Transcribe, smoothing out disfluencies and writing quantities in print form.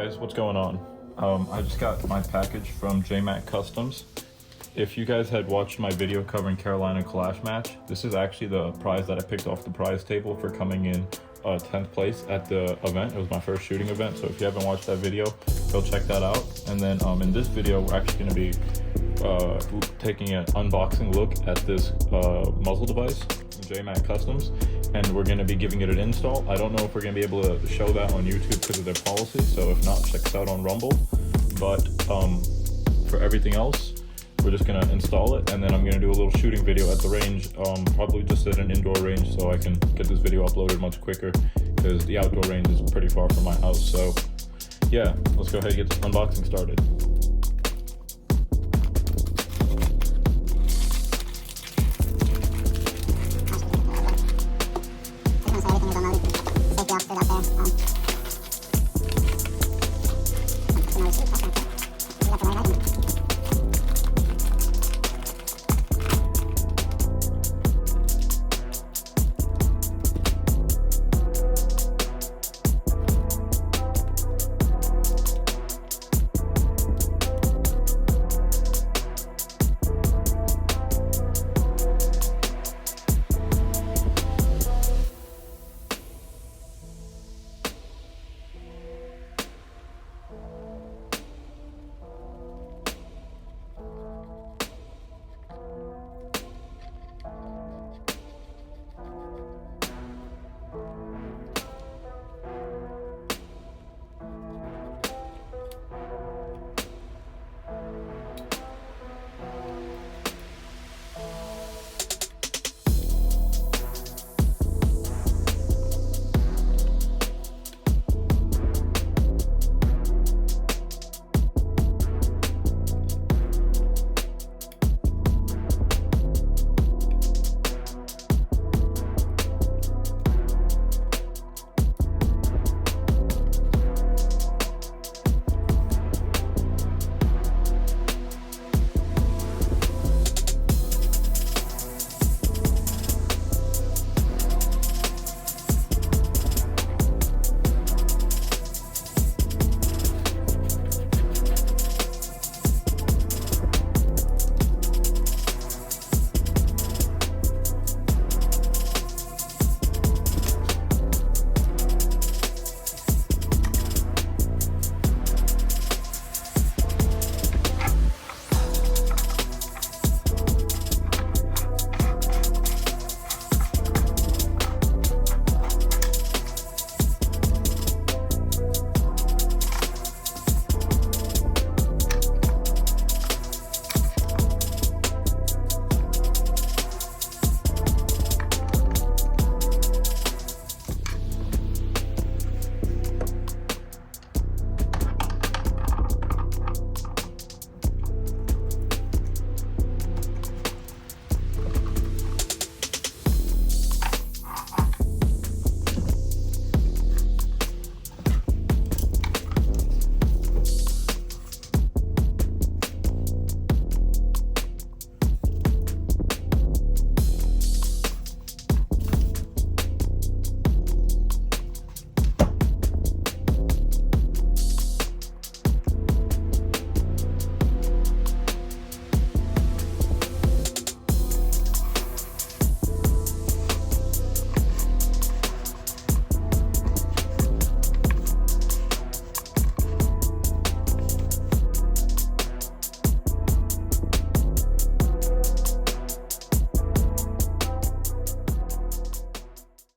guys, what's going on? I just got my package from Jmac Customs. If you guys had watched my video covering Carolina Clash match, this is actually the prize that I picked off the prize table for coming in 10th place at the event. It was my first shooting event, so if you haven't watched that video, go check that out. And then in this video, we're actually going to be taking an unboxing look at this muzzle device from Jmac Customs, and we're going to be giving it an install. I don't know if we're going to be able to show that on YouTube because of their policy, so if not, check us out on Rumble. But for everything else, we're just going to install it, and then I'm going to do a little shooting video at the range, probably just at an indoor range so I can get this video uploaded much quicker because the outdoor range is pretty far from my house. So yeah, let's go ahead and get this unboxing started.